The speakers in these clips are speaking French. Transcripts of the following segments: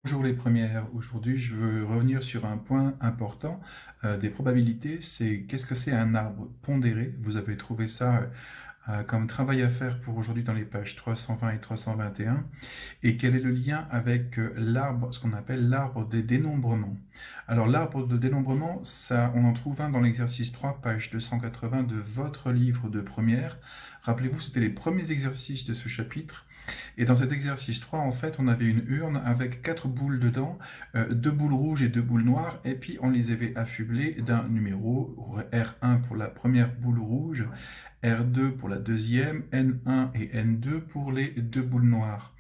Bonjour les premières. Aujourd'hui, je veux revenir sur un point important des probabilités. C'est qu'est-ce que c'est un arbre pondéré? Vous avez trouvé ça comme travail à faire pour aujourd'hui dans les pages 320 et 321. Et quel est le lien avec l'arbre, ce qu'on appelle l'arbre des dénombrements? Alors l'arbre de dénombrement, ça, on en trouve un dans l'exercice 3, page 280 de votre livre de première. Rappelez-vous, c'était les premiers exercices de ce chapitre. Et dans cet exercice 3, en fait, on avait une urne avec 4 boules dedans, 2 boules rouges et 2 boules noires, et puis on les avait affublées d'un numéro, R1 pour la première boule rouge, R2 pour la deuxième, N1 et N2 pour les 2 boules noires.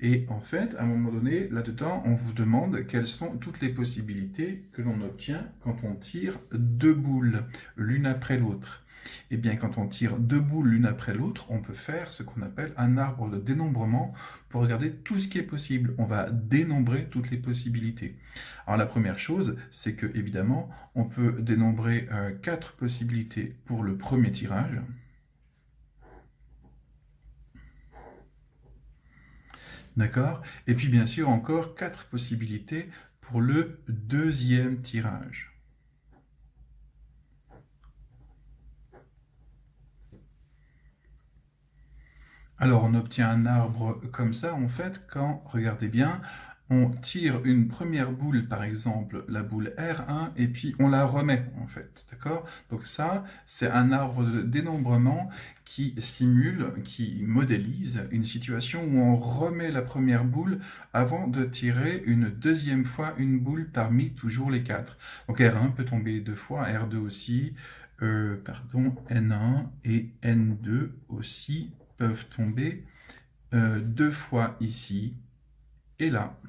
Et en fait, à un moment donné, là-dedans, on vous demande quelles sont toutes les possibilités que l'on obtient quand on tire 2 boules l'une après l'autre. Eh bien, quand on tire 2 boules l'une après l'autre, on peut faire ce qu'on appelle un arbre de dénombrement pour regarder tout ce qui est possible. On va dénombrer toutes les possibilités. Alors la première chose, c'est que évidemment, on peut dénombrer 4 possibilités pour le premier tirage. D'accord? Et puis bien sûr encore 4 possibilités pour le deuxième tirage. Alors on obtient un arbre comme ça en fait quand, regardez bien, on tire une première boule, par exemple la boule R1, et puis on la remet en fait, d'accord? Donc ça, c'est un arbre de dénombrement qui simule, qui modélise une situation où on remet la première boule avant de tirer une deuxième fois une boule parmi toujours les 4. Donc R1 peut tomber 2 fois, R2 aussi, N1 et N2 aussi peuvent tomber 2 fois ici et là.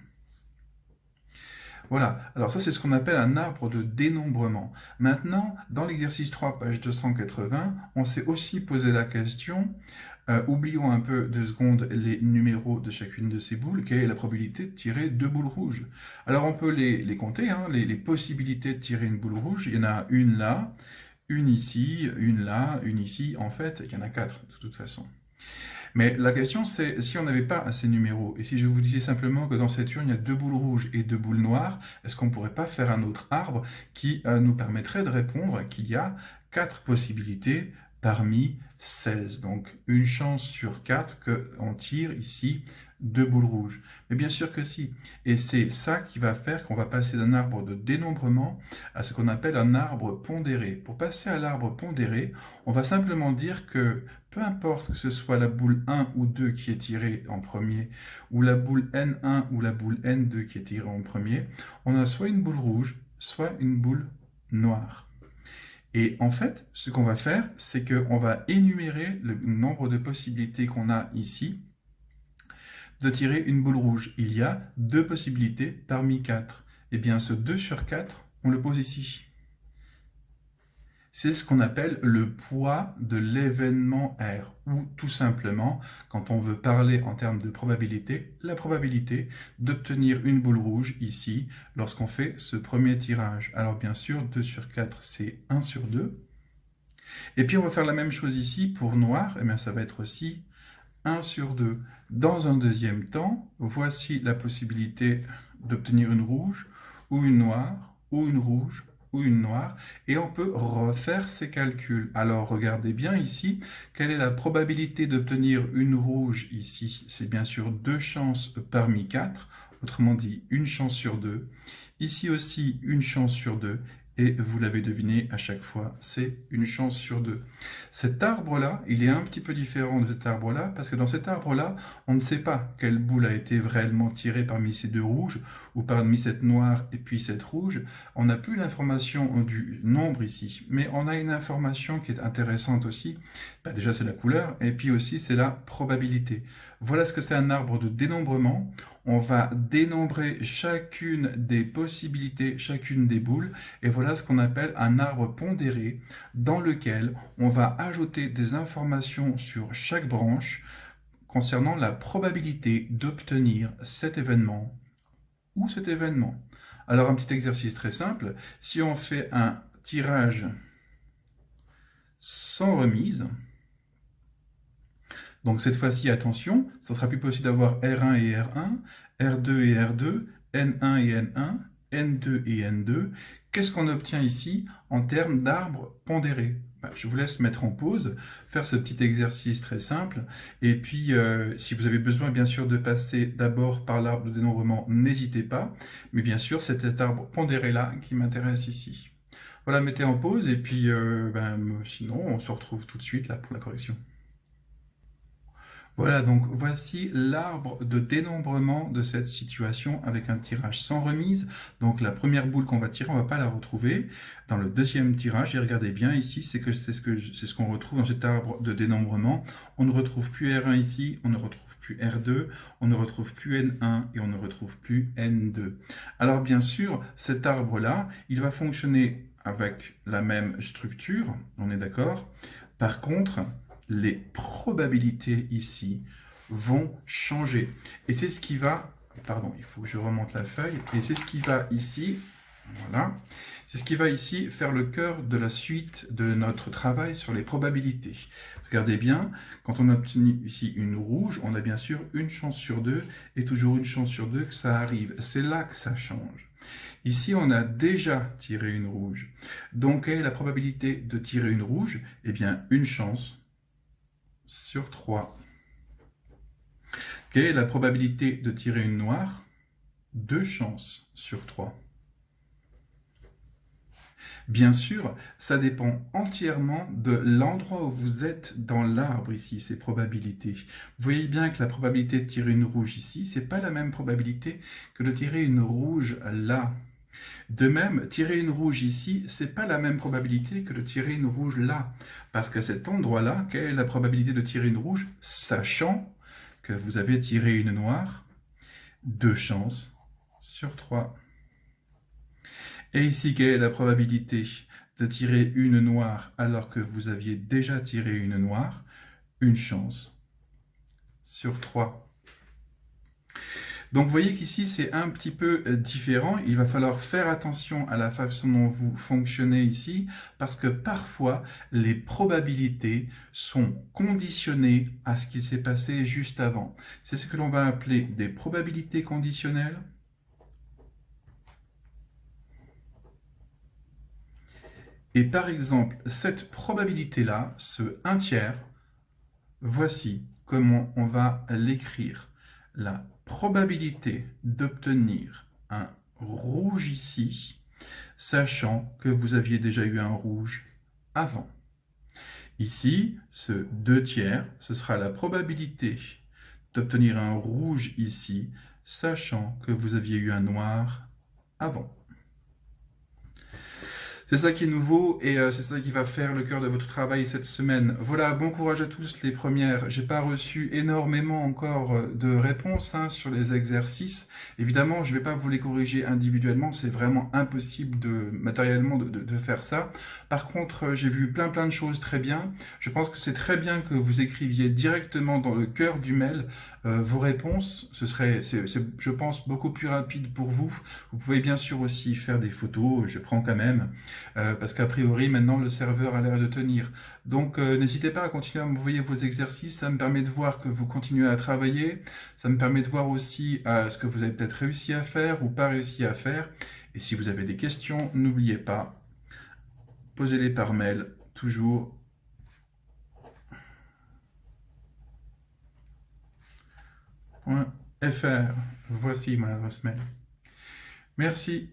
Voilà, alors ça c'est ce qu'on appelle un arbre de dénombrement. Maintenant, dans l'exercice 3, page 280, on s'est aussi posé la question, oublions un peu 2 secondes les numéros de chacune de ces boules, quelle est la probabilité de tirer 2 boules rouges? Alors on peut les compter, hein, les possibilités de tirer une boule rouge, il y en a une là, une ici, une là, une ici, en fait il y en a 4 de toute façon. Mais la question, c'est si on n'avait pas ces numéros, et si je vous disais simplement que dans cette urne, il y a 2 boules rouges et 2 boules noires, est-ce qu'on ne pourrait pas faire un autre arbre qui nous permettrait de répondre qu'il y a 4 possibilités parmi 16? Donc une chance sur 4 qu'on tire ici 2 boules rouges. Mais bien sûr que si. Et c'est ça qui va faire qu'on va passer d'un arbre de dénombrement à ce qu'on appelle un arbre pondéré. Pour passer à l'arbre pondéré, on va simplement dire que peu importe que ce soit la boule 1 ou 2 qui est tirée en premier, ou la boule N1 ou la boule N2 qui est tirée en premier, on a soit une boule rouge, soit une boule noire. Et en fait, ce qu'on va faire, c'est qu'on va énumérer le nombre de possibilités qu'on a ici de tirer une boule rouge. Il y a 2 possibilités parmi 4. Et bien ce 2 sur 4, on le pose ici. C'est ce qu'on appelle le poids de l'événement R, ou tout simplement, quand on veut parler en termes de probabilité, la probabilité d'obtenir une boule rouge ici, lorsqu'on fait ce premier tirage. Alors bien sûr, 2 sur 4, c'est 1 sur 2. Et puis on va faire la même chose ici pour noir, et bien ça va être aussi 1 sur 2. Dans un deuxième temps, voici la possibilité d'obtenir une rouge, ou une noire, ou une rouge, ou une noire, et on peut refaire ces calculs. Alors regardez bien ici, quelle est la probabilité d'obtenir une rouge ici? C'est bien sûr 2 chances parmi 4, autrement dit une chance sur 2. Ici aussi une chance sur 2, et vous l'avez deviné, à chaque fois, c'est une chance sur 2. Cet arbre-là, il est un petit peu différent de cet arbre-là, parce que dans cet arbre-là, on ne sait pas quelle boule a été réellement tirée parmi ces 2 rouges, ou parmi cette noire et puis cette rouge. On n'a plus l'information du nombre ici, mais on a une information qui est intéressante aussi. Déjà, c'est la couleur, et puis aussi, c'est la probabilité. Voilà ce que c'est un arbre de dénombrement. On va dénombrer chacune des possibilités, chacune des boules, et voilà ce qu'on appelle un arbre pondéré, dans lequel on va ajouter des informations sur chaque branche concernant la probabilité d'obtenir cet événement ou cet événement. Alors un petit exercice très simple, si on fait un tirage sans remise, donc cette fois-ci, attention, ça sera plus possible d'avoir R1 et R1, R2 et R2, N1 et N1, N2 et N2. Qu'est-ce qu'on obtient ici en termes d'arbres pondérés? Je vous laisse mettre en pause, faire ce petit exercice très simple. Et puis, si vous avez besoin, bien sûr, de passer d'abord par l'arbre de dénombrement, n'hésitez pas. Mais bien sûr, c'est cet arbre pondéré-là qui m'intéresse ici. Voilà, mettez en pause et puis sinon, on se retrouve tout de suite là pour la correction. Voilà, donc voici l'arbre de dénombrement de cette situation avec un tirage sans remise. Donc la première boule qu'on va tirer, on ne va pas la retrouver. Dans le deuxième tirage, et regardez bien ici, c'est ce qu'on retrouve dans cet arbre de dénombrement. On ne retrouve plus R1 ici, on ne retrouve plus R2, on ne retrouve plus N1 et on ne retrouve plus N2. Alors bien sûr, cet arbre-là, il va fonctionner avec la même structure, on est d'accord. Par contre, les probabilités ici vont changer. Et c'est ce qui va, pardon, il faut que je remonte la feuille, et c'est ce qui va ici, voilà, c'est ce qui va ici faire le cœur de la suite de notre travail sur les probabilités. Regardez bien, quand on a obtenu ici une rouge, on a bien sûr une chance sur deux, et toujours une chance sur deux que ça arrive. C'est là que ça change. Ici, on a déjà tiré une rouge. Donc, quelle est la probabilité de tirer une rouge? Eh bien, une chance sur 3. Quelle est la probabilité de tirer une noire? 2 chances sur 3. Bien sûr, ça dépend entièrement de l'endroit où vous êtes dans l'arbre ici, ces probabilités. Vous voyez bien que la probabilité de tirer une rouge ici, ce n'est pas la même probabilité que de tirer une rouge là. De même, tirer une rouge ici, ce n'est pas la même probabilité que de tirer une rouge là. Parce qu'à cet endroit-là, quelle est la probabilité de tirer une rouge, sachant que vous avez tiré une noire? 2 chances sur 3. Et ici, quelle est la probabilité de tirer une noire alors que vous aviez déjà tiré une noire? 1 chance sur 3. Donc vous voyez qu'ici c'est un petit peu différent, il va falloir faire attention à la façon dont vous fonctionnez ici, parce que parfois les probabilités sont conditionnées à ce qui s'est passé juste avant. C'est ce que l'on va appeler des probabilités conditionnelles. Et par exemple, cette probabilité-là, ce 1/3, voici comment on va l'écrire. La probabilité d'obtenir un rouge ici, sachant que vous aviez déjà eu un rouge avant. Ici, ce 2/3, ce sera la probabilité d'obtenir un rouge ici, sachant que vous aviez eu un noir avant. C'est ça qui est nouveau et c'est ça qui va faire le cœur de votre travail cette semaine. Voilà, bon courage à tous les premières. J'ai pas reçu énormément encore de réponses sur les exercices. Évidemment, je vais pas vous les corriger individuellement, c'est vraiment impossible matériellement de faire ça. Par contre, j'ai vu plein de choses très bien. Je pense que c'est très bien que vous écriviez directement dans le cœur du mail vos réponses. C'est, je pense, beaucoup plus rapide pour vous. Vous pouvez bien sûr aussi faire des photos, je prends quand même. Parce qu'a priori, maintenant, le serveur a l'air de tenir. Donc, n'hésitez pas à continuer à m'envoyer vos exercices. Ça me permet de voir que vous continuez à travailler. Ça me permet de voir aussi ce que vous avez peut-être réussi à faire ou pas réussi à faire. Et si vous avez des questions, n'oubliez pas, posez-les par mail, toujours. .fr. Voici mon adresse mail. Merci.